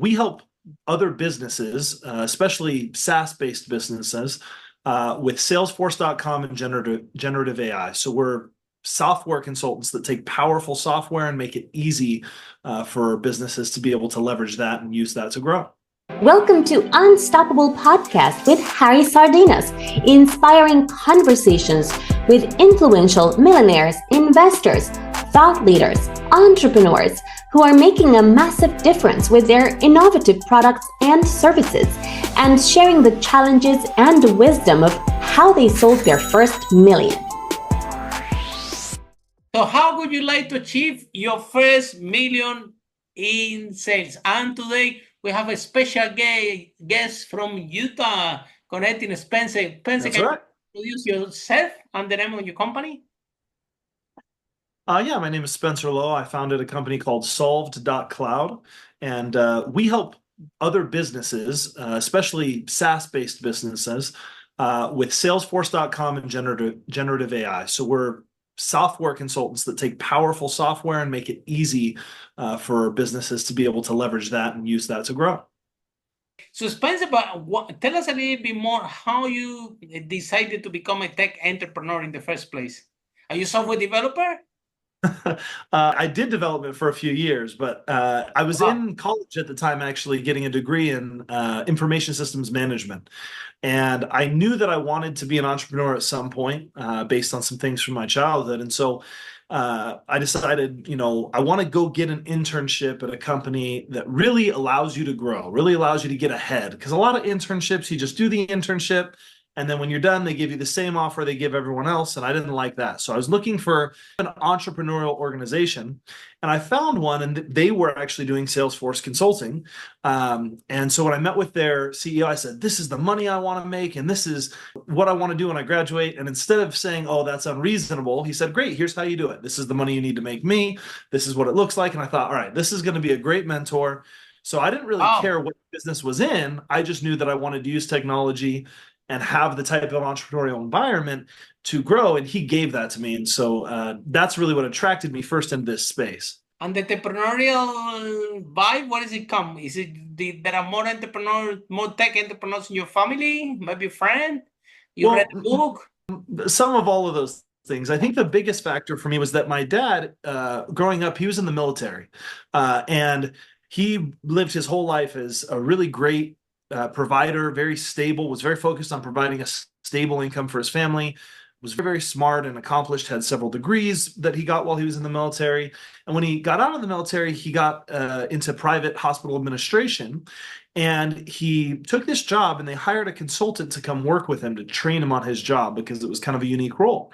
we help other businesses, especially SaaS-based businesses, with Salesforce.com and generative AI. So we're software consultants that take powerful software and make it easy for businesses to be able to leverage that and use that to grow. Welcome to Unstoppable Podcast with Harry Sardinas, inspiring conversations with influential millionaires, investors, thought leaders, entrepreneurs who are making a massive difference with their innovative products and services, and sharing the challenges and the wisdom of how they sold their first million. So how would you like to achieve your first million in sales? And today we have a special guest from Utah connecting Spencer. Spencer, That's can right. you introduce yourself and the name of your company? Yeah, my name is Spencer Lowe. I founded a company called SOLVD.Cloud, and we help other businesses, especially SaaS-based businesses, with Salesforce.com and generative AI. So we're software consultants that take powerful software and make it easy for businesses to be able to leverage that and use that to grow. So Spencer, tell us a little bit more how you decided to become a tech entrepreneur in the first place. Are you a software developer? I did development for a few years, but I was in college at the time actually getting a degree in information systems management. And I knew that I wanted to be an entrepreneur at some point based on some things from my childhood. And so I decided, I want to go get an internship at a company that really allows you to grow, really allows you to get ahead. Because a lot of internships, you just do the internship, and then when you're done, they give you the same offer they give everyone else. And I didn't like that. So I was looking for an entrepreneurial organization. And I found one, and they were actually doing Salesforce consulting. And so when I met with their CEO, I said, this is the money I want to make, and this is what I want to do when I graduate. And instead of saying, oh, that's unreasonable, he said, great, here's how you do it. This is the money you need to make me. This is what it looks like. And I thought, all right, this is going to be a great mentor. So I didn't really care what business was in. I just knew that I wanted to use technology and have the type of entrepreneurial environment to grow. And he gave that to me. And so that's really what attracted me first in this space. And the entrepreneurial vibe, where does it come? Is it there are more entrepreneurs, more tech entrepreneurs in your family, maybe a friend? You read a book? Some of all of those things. I think the biggest factor for me was that my dad, growing up, he was in the military. And he lived his whole life as a really great provider, very stable, was very focused on providing a stable income for his family, was very, very smart and accomplished, had several degrees that he got while he was in the military. And when he got out of the military, he got into private hospital administration. And he took this job, and they hired a consultant to come work with him to train him on his job because it was kind of a unique role.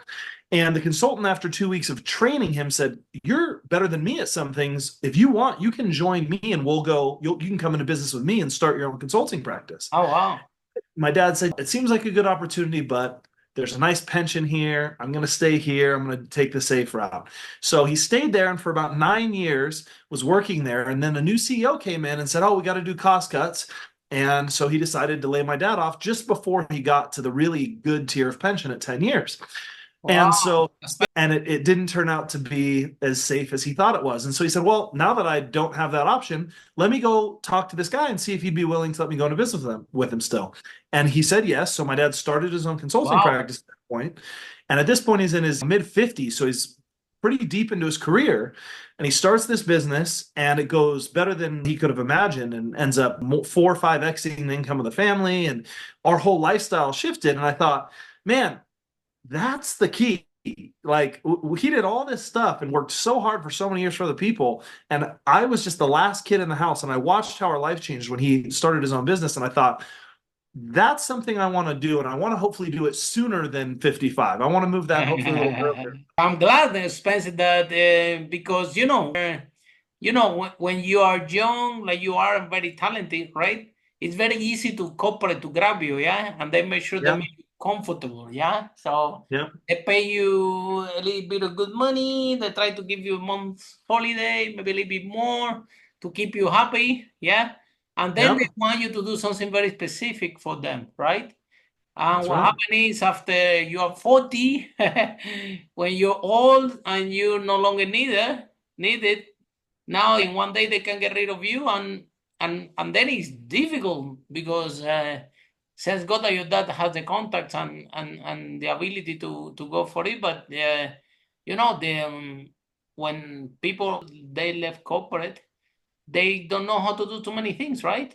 And the consultant, after 2 weeks of training him, said, you're better than me at some things. If you want, you can join me and you can come into business with me and start your own consulting practice. Oh, wow. My dad said, it seems like a good opportunity, but there's a nice pension here. I'm going to stay here. I'm going to take the safe route. So he stayed there, and for about 9 years was working there. And then a new CEO came in and said, oh, we got to do cost cuts. And so he decided to lay my dad off just before he got to the really good tier of pension at 10 years. Wow. And so, it didn't turn out to be as safe as he thought it was. And so he said, well, now that I don't have that option, let me go talk to this guy and see if he'd be willing to let me go into business with him still. And he said yes. So my dad started his own consulting practice at that point. And at this point, he's in his mid-50s. So he's pretty deep into his career. And he starts this business, and it goes better than he could have imagined, and ends up 4 or 5xing the income of the family. And our whole lifestyle shifted. And I thought, man, that's the key. Like, he did all this stuff and worked so hard for so many years for other people. And I was just the last kid in the house. And I watched how our life changed when he started his own business. And I thought, that's something I want to do. And I want to hopefully do it sooner than 55. I want to move that hopefully a little earlier. I'm glad, Spencer, that because, when you are young, like you are very talented, right? It's very easy to corporate to grab you, yeah? And they make sure they make you comfortable, yeah? So they pay you a little bit of good money. They try to give you a month's holiday, maybe a little bit more to keep you happy, yeah? And then they want you to do something very specific for them, right? And what happens is, after you are 40, when you're old and you no longer need it, now in one day they can get rid of you, and and then it's difficult because since God that your dad has the contacts and the ability to go for it, but you know the when people they left corporate, they don't know how to do too many things, right?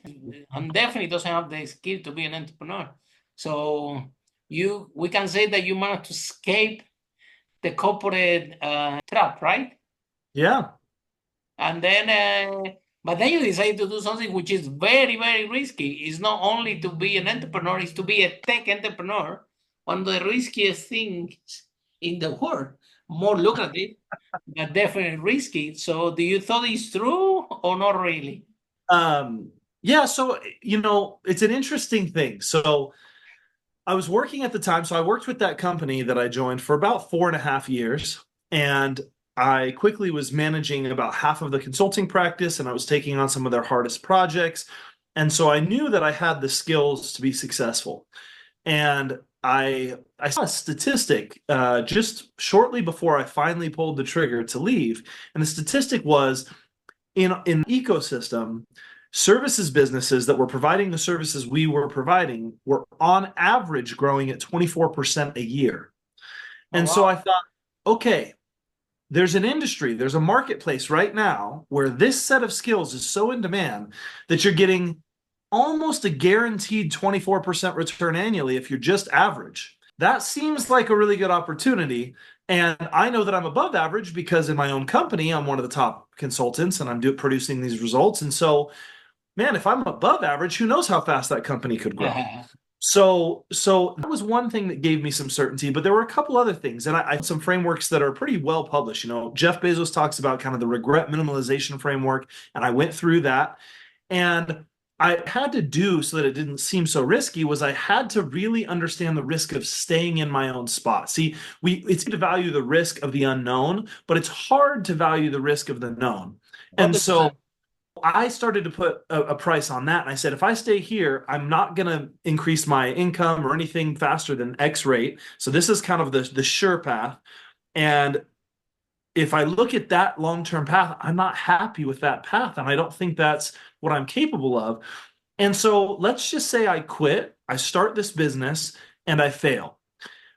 And definitely doesn't have the skill to be an entrepreneur. So we can say that you managed to escape the corporate trap, right? Yeah. And then, but then you decide to do something which is very, very risky. It's not only to be an entrepreneur, it's to be a tech entrepreneur, one of the riskiest things in the world. More lucrative, but definitely risky. So do you thought it's true or not really? Yeah, so it's an interesting thing. So I was working at the time, so I worked with that company that I joined for about 4.5 years, and I quickly was managing about half of the consulting practice, and I was taking on some of their hardest projects. And so I knew that I had the skills to be successful. And I saw a statistic just shortly before I finally pulled the trigger to leave. And the statistic was in ecosystem, services businesses that were providing the services we were providing were on average growing at 24% a year. And so I thought, okay, there's an industry, there's a marketplace right now where this set of skills is so in demand that you're getting almost a guaranteed 24% return annually if you're just average. That seems like a really good opportunity. And I know that I'm above average because in my own company, I'm one of the top consultants and I'm producing these results. And so, man, if I'm above average, who knows how fast that company could grow? So that was one thing that gave me some certainty, but there were a couple other things, and I some frameworks that are pretty well published. Jeff Bezos talks about kind of the regret minimalization framework, and I went through that. And I had to do so that it didn't seem so risky was I had to really understand the risk of staying in my own spot. See, it's to value the risk of the unknown, but it's hard to value the risk of the known. And so I started to put a price on that. And I said, if I stay here, I'm not going to increase my income or anything faster than X rate. So this is kind of the sure path. And if I look at that long-term path, I'm not happy with that path. And I don't think that's what I'm capable of. And so let's just say I quit, I start this business, and I fail.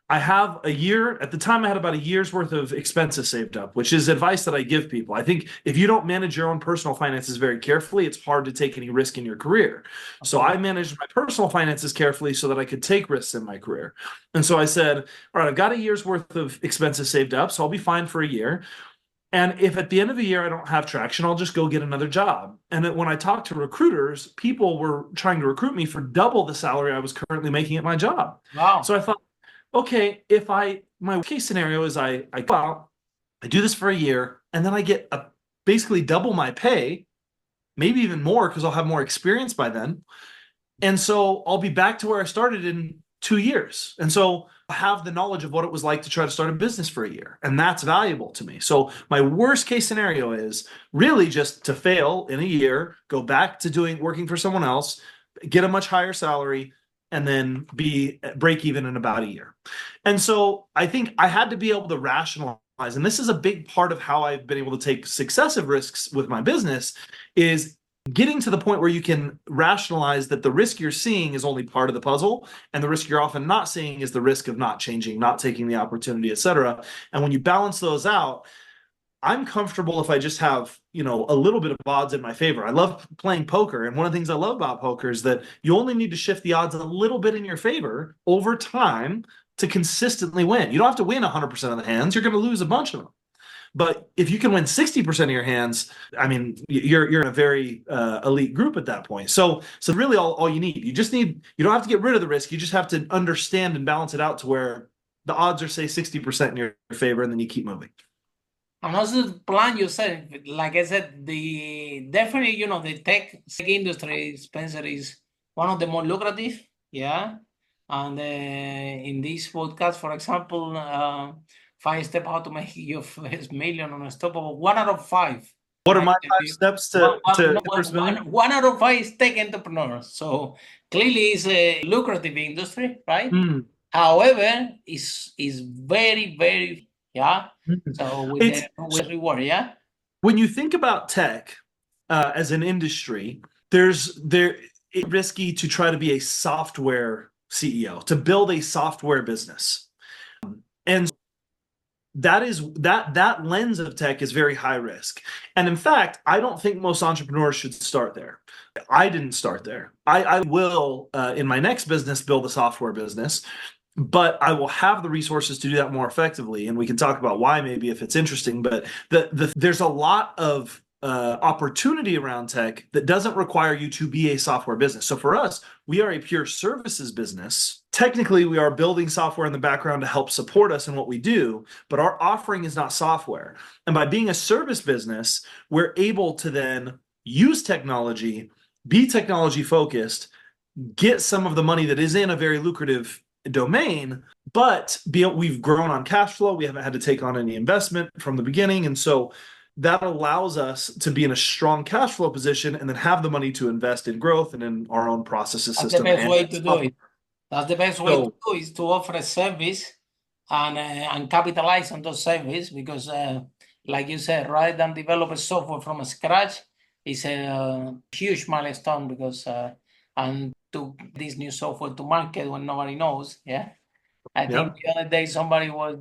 I have a year, at the time I had about a year's worth of expenses saved up, which is advice that I give people. I think if you don't manage your own personal finances very carefully, it's hard to take any risk in your career. So I managed my personal finances carefully so that I could take risks in my career. And so I said, all right, I've got a year's worth of expenses saved up, so I'll be fine for a year. And if at the end of the year I don't have traction, I'll just go get another job. And when I talked to recruiters, people were trying to recruit me for double the salary I was currently making at my job. Wow. So I thought, okay, my case scenario is I go out, I do this for a year, and then I get basically double my pay, maybe even more because I'll have more experience by then. And so I'll be back to where I started in 2 years. And so I have the knowledge of what it was like to try to start a business for a year. And that's valuable to me. So my worst case scenario is really just to fail in a year, go back to working for someone else, get a much higher salary, and then break even in about a year. And so I think I had to be able to rationalize, and this is a big part of how I've been able to take successive risks with my business, is getting to the point where you can rationalize that the risk you're seeing is only part of the puzzle, and the risk you're often not seeing is the risk of not changing, not taking the opportunity, et cetera. And when you balance those out, I'm comfortable if I just have, a little bit of odds in my favor. I love playing poker. And one of the things I love about poker is that you only need to shift the odds a little bit in your favor over time to consistently win. You don't have to win 100% of the hands. You're going to lose a bunch of them. But if you can win 60% of your hands, I mean, you're in a very elite group at that point. So really all you need, you don't have to get rid of the risk. You just have to understand and balance it out to where the odds are, say, 60% in your favor, and then you keep moving. And also the plan you said, like I said, definitely, the tech industry, Spencer, is one of the more lucrative, yeah. And in this podcast, for example, 5 steps how to make your first million unstoppable. 1 out of 5. What are my 5 steps to first million? 1 out of 5 is tech entrepreneurs. So clearly, it's a lucrative industry, right? However, it's very, very. Yeah. So with reward, yeah. When you think about tech as an industry, it's risky to try to be a software CEO, to build a software business. And that lens of tech is very high risk. And in fact, I don't think most entrepreneurs should start there. I didn't start there. I will, in my next business, build a software business, but I will have the resources to do that more effectively. And we can talk about why, maybe, if it's interesting. But there's a lot of opportunity around tech that doesn't require you to be a software business. So for us, we are a pure services business. Technically, we are building software in the background to help support us in what we do, but our offering is not software. And by being a service business, we're able to then use technology, be technology focused, get some of the money that is in a very lucrative domain, but we've grown on cash flow. We haven't had to take on any investment from the beginning. And so that allows us to be in a strong cash flow position and then have the money to invest in growth and in our own processes. That's the best way to do it. That's the best way to do is to offer a service and capitalize on those services, because like you said, rather than develop a software from scratch, is a huge milestone, because and to this new software to market when nobody knows. Yeah. I think the other day somebody was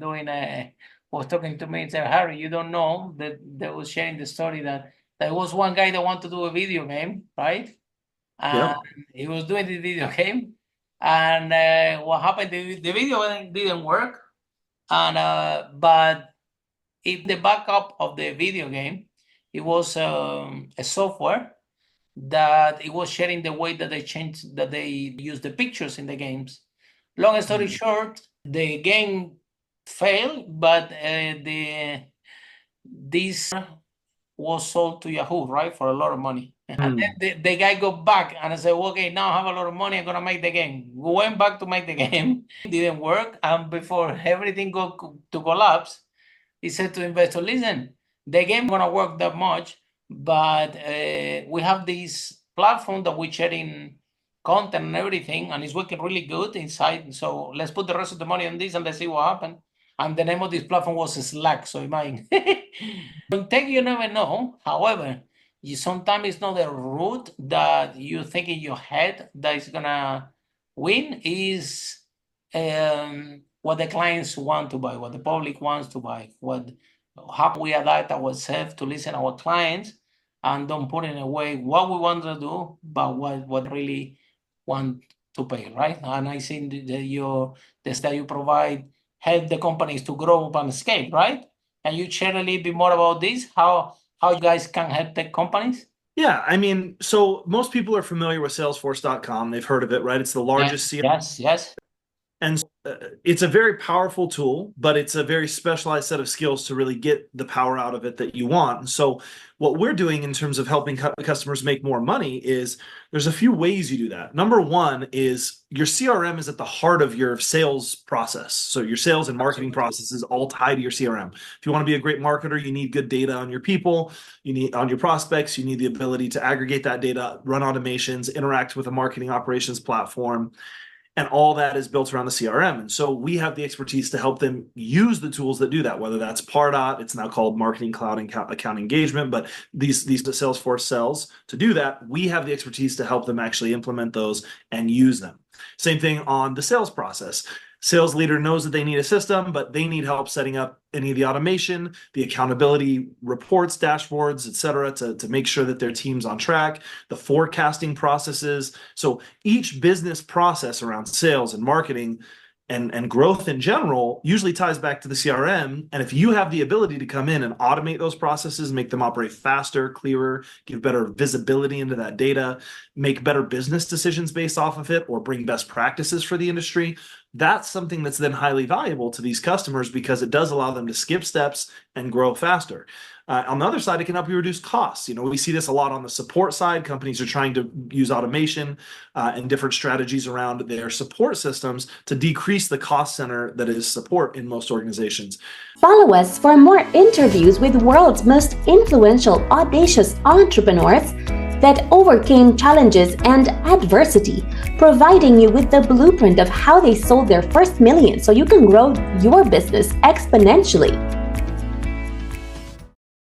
talking to me and said, Harry, you don't know that they was sharing the story that there was one guy that wanted to do a video game, right? And he was doing the video game. And what happened, the video didn't work. And but in the backup of the video game, it was a software that it was sharing the way that they use the pictures in the games. Long story short, the game failed, but this was sold to Yahoo, right, for a lot of money. And then the guy got back and I said, well, okay, now I have a lot of money, I'm gonna make the game. We went back to make the game. It didn't work, and before everything got to collapse, he said to investor, listen, the game gonna work that much, but we have this platform that we're sharing content and everything, and it's working really good inside, so let's put the rest of the money on this and let's see what happens. And the name of this platform was Slack, so imagine. In tech, you never know. However, sometimes it's not the route that you think in your head that is gonna win, is what the clients want to buy, what the public wants to buy, how we adapt ourselves to listen to our clients and don't put in a way what we want to do, but what really want to pay, right? And I think that you provide help the companies to grow up and scale, right? And you share a little bit more about this, how you guys can help tech companies? Yeah, I mean, so most people are familiar with Salesforce.com. They've heard of it, right? It's the largest CRM. Yes. And it's a very powerful tool, but it's a very specialized set of skills to really get the power out of it that you want. And so what we're doing in terms of helping customers make more money is there's a few ways you do that. Number one is your CRM is at the heart of your sales process. So your sales and marketing processes all tie to your CRM. If you want to be a great marketer, you need good data on your people, you need on your prospects, you need the ability to aggregate that data, run automations, interact with a marketing operations platform. And all that is built around the CRM. And so we have the expertise to help them use the tools that do that, whether that's Pardot, it's now called Marketing Cloud and Account Engagement, but these the Salesforce sells to do that. We have the expertise to help them actually implement those and use them. Same thing on the sales process. Sales leader knows that they need a system, but they need help setting up any of the automation, the accountability reports, dashboards, et cetera, to make sure that their team's on track, the forecasting processes. So each business process around sales and marketing and growth in general usually ties back to the CRM. And if you have the ability to come in and automate those processes, make them operate faster, clearer, give better visibility into that data, make better business decisions based off of it, or bring best practices for the industry, that's something that's then highly valuable to these customers because it does allow them to skip steps and grow faster. On the other side, it can help you reduce costs. You know, we see this a lot on the support side. Companies are trying to use automation and different strategies around their support systems to decrease the cost center that is support in most organizations. Follow us for more interviews with the world's most influential, audacious entrepreneurs that overcame challenges and adversity, providing you with the blueprint of how they sold their first million so you can grow your business exponentially.